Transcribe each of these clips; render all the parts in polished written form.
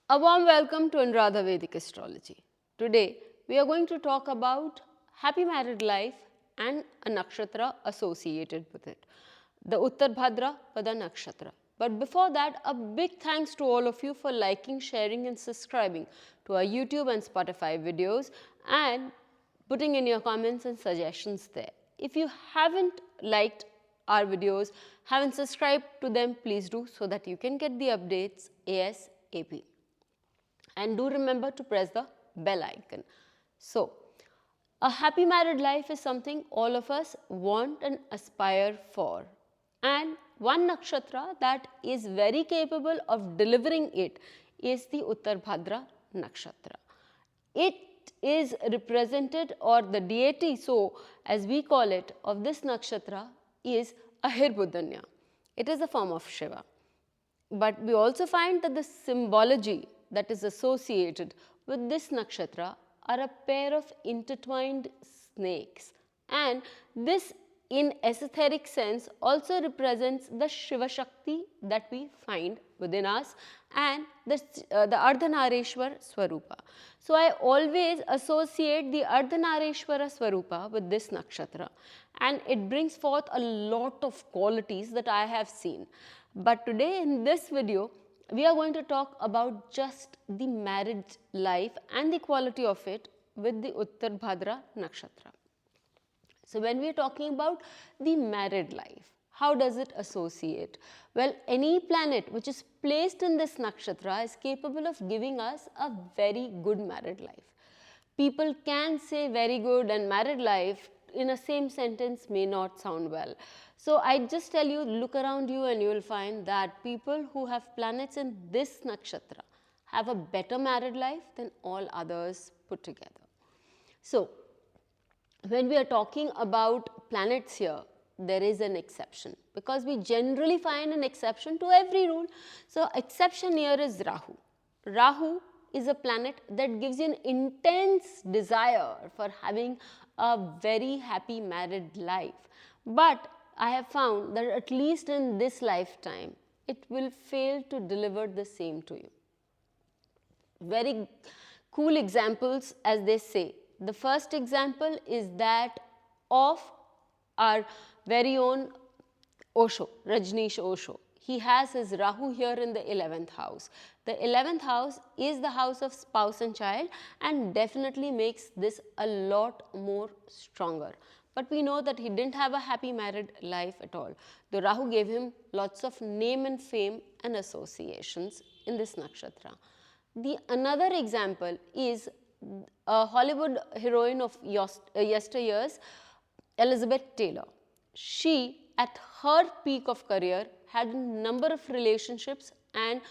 A warm welcome to Anuradha Vedic Astrology. Today we are going to talk about happy married life and a nakshatra associated with it, the Uttara Bhadrapada Nakshatra. But before that, a big thanks to all of you for liking, sharing and subscribing to our YouTube and Spotify videos and putting in your comments and suggestions there. If you haven't liked our videos, haven't subscribed to them, please do so that you can get the updates ASAP. And do remember to press the bell icon. So, a happy married life is something all of us want and aspire for. And one nakshatra that is very capable of delivering it is the Uttara Bhadra Nakshatra. It is represented, or the deity, so as we call it, of this nakshatra is Ahirbudanya. It is a form of Shiva. But we also find that the symbology that is associated with this nakshatra are a pair of intertwined snakes, and this in esoteric sense also represents the Shiva Shakti that we find within us and the Ardhanareshwar Swarupa. So I always associate the Ardhanareshwara Swarupa with this nakshatra, and it brings forth a lot of qualities that I have seen. But today in this video, we are going to talk about just the marriage life and the quality of it with the Uttara Bhadra Nakshatra. So when we are talking about the married life, how does it associate? Well, any planet which is placed in this nakshatra is capable of giving us a very good married life. People can say very good and married life in a same sentence may not sound well. So I just tell you, look around you and you will find that people who have planets in this nakshatra have a better married life than all others put together. So when we are talking about planets here, there is an exception because we generally find an exception to every rule. So exception here is Rahu. Rahu is a planet that gives you an intense desire for having a very happy married life. But I have found that at least in this lifetime, it will fail to deliver the same to you. Very cool examples, as they say. The first example is that of our very own Osho, Rajneesh Osho. He has his Rahu here in the 11th house. The 11th house is the house of spouse and child and definitely makes this a lot more stronger. But we know that he didn't have a happy married life at all. The Rahu gave him lots of name and fame and associations in this nakshatra. The another example is a Hollywood heroine of yesteryears, Elizabeth Taylor. She, at her peak of career, had a number of relationships and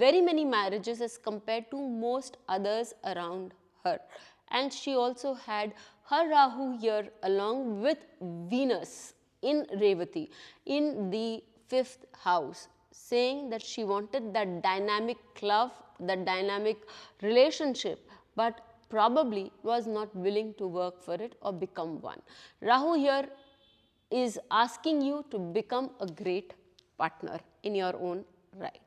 very many marriages as compared to most others around her. And she also had her Rahu here along with Venus in Revati in the 5th house, saying that she wanted that dynamic love, that dynamic relationship, but probably was not willing to work for it or become one. Rahu here is asking you to become a great partner in your own right.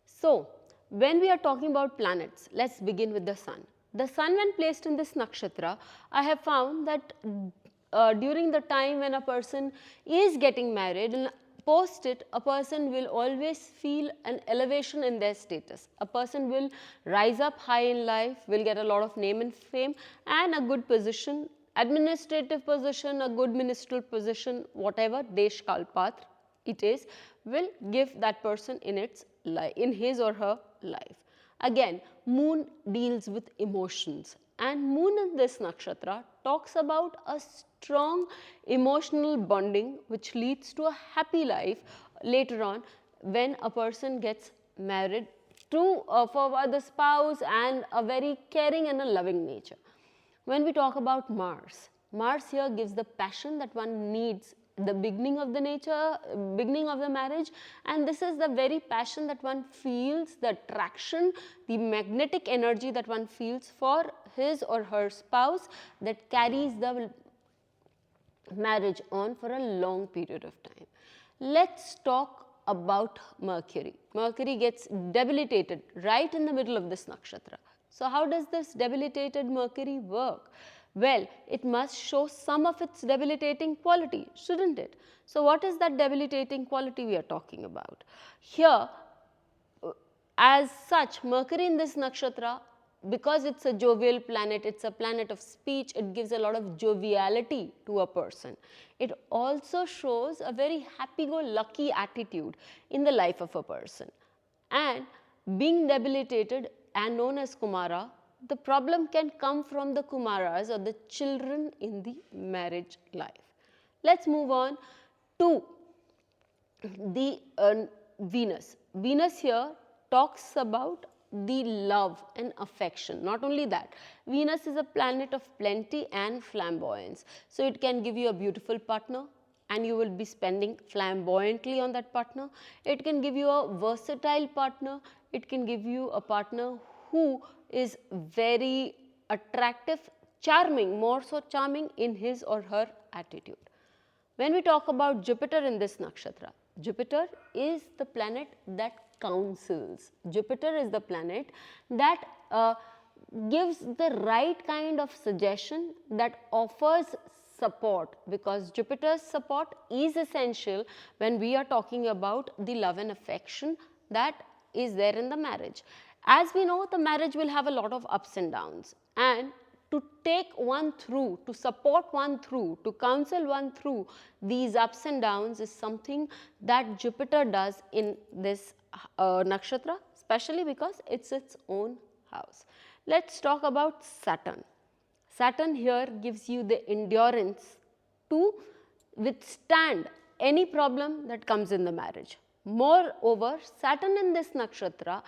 So, when we are talking about planets, let's begin with the sun. The sun, when placed in this nakshatra, I have found that during the time when a person is getting married, and post it, a person will always feel an elevation in their status. A person will rise up high in life, will get a lot of name and fame and a good position, administrative position, a good ministerial position, whatever Desh Kal Patra it is, will give that person in his or her life. Again, moon deals with emotions, and moon in this nakshatra talks about a strong emotional bonding which leads to a happy life later on when a person gets married to for the spouse and a very caring and a loving nature. When we talk about Mars, Mars here gives the passion that one needs, the beginning of the nature, beginning of the marriage, and this is the very passion that one feels, the attraction, the magnetic energy that one feels for his or her spouse that carries the marriage on for a long period of time. Let's talk about Mercury. Mercury gets debilitated right in the middle of this nakshatra. So how does this debilitated Mercury work? Well, it must show some of its debilitating quality, shouldn't it? So what is that debilitating quality we are talking about? Here, as such, Mercury in this nakshatra, because it's a jovial planet, it's a planet of speech, it gives a lot of joviality to a person. It also shows a very happy-go-lucky attitude in the life of a person. And being debilitated and known as Kumara, the problem can come from the Kumaras or the children in the marriage life. Let's move on to the Venus. Venus here talks about the love and affection. Not only that, Venus is a planet of plenty and flamboyance. So it can give you a beautiful partner and you will be spending flamboyantly on that partner. It can give you a versatile partner. It can give you a partner who is very attractive, charming, more so charming in his or her attitude. When we talk about Jupiter in this nakshatra, Jupiter is the planet that counsels. Jupiter is the planet that gives the right kind of suggestion, that offers support, because Jupiter's support is essential when we are talking about the love and affection that is there in the marriage. As we know, the marriage will have a lot of ups and downs, and to take one through, to support one through, to counsel one through these ups and downs is something that Jupiter does in this nakshatra, especially because it's its own house. Let's talk about Saturn. Saturn here gives you the endurance to withstand any problem that comes in the marriage. Moreover, Saturn in this nakshatra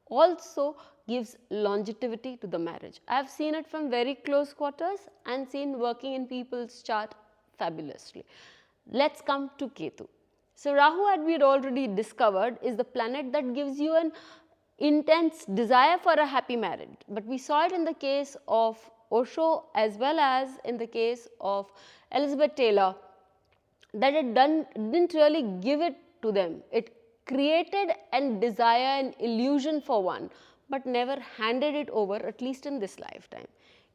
also gives longevity to the marriage. I have seen it from very close quarters and seen working in people's chart fabulously. Let's come to Ketu. So Rahu, as we had already discovered, is the planet that gives you an intense desire for a happy marriage. But we saw it in the case of Osho as well as in the case of Elizabeth Taylor, that it didn't really give it to them. It created and desire and illusion for one, but never handed it over, at least in this lifetime.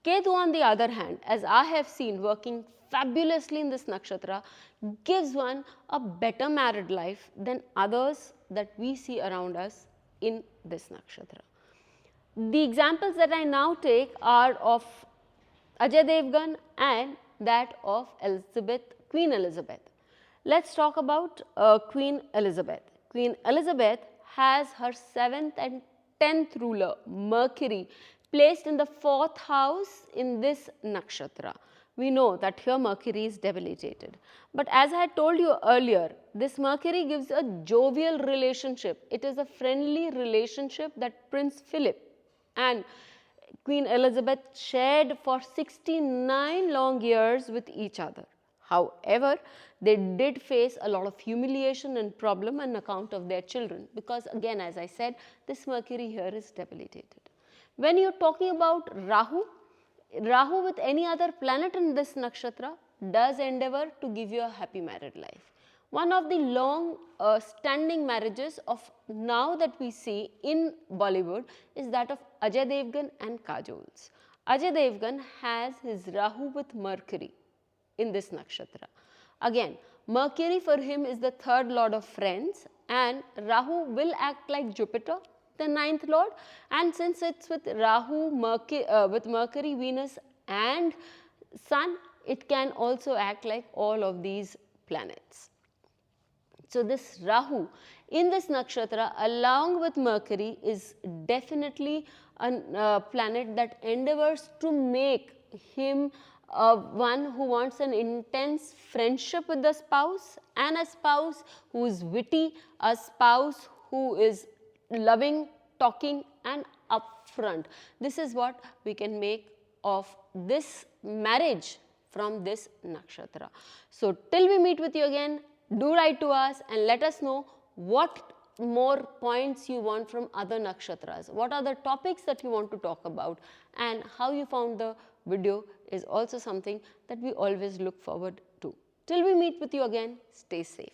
Ketu, on the other hand, as I have seen working fabulously in this nakshatra, gives one a better married life than others that we see around us in this nakshatra. The examples that I now take are of Ajay Devgan and that of Queen Elizabeth. Let's talk about Queen Elizabeth. Queen Elizabeth has her 7th and 10th ruler, Mercury, placed in the 4th house in this nakshatra. We know that here Mercury is debilitated. But as I had told you earlier, this Mercury gives a jovial relationship. It is a friendly relationship that Prince Philip and Queen Elizabeth shared for 69 long years with each other. However, they did face a lot of humiliation and problem on account of their children, because again, as I said, this Mercury here is debilitated. When you are talking about Rahu, Rahu with any other planet in this nakshatra does endeavor to give you a happy married life. One of the long standing marriages of now that we see in Bollywood is that of Ajay Devgan and Kajol's. Ajay Devgan has his Rahu with Mercury in this nakshatra. Again, Mercury for him is the 3rd lord of friends, and Rahu will act like Jupiter, the 9th lord, and since it's with Rahu, Mercury, Venus and Sun, it can also act like all of these planets. So this Rahu in this nakshatra along with Mercury is definitely a planet that endeavors to make him one who wants an intense friendship with the spouse, and a spouse who is witty, a spouse who is loving, talking and upfront. This is what we can make of this marriage from this nakshatra. So till we meet with you again, do write to us and let us know what more points you want from other nakshatras. What are the topics that you want to talk about, and how you found the video is also something that we always look forward to. Till we meet with you again, stay safe.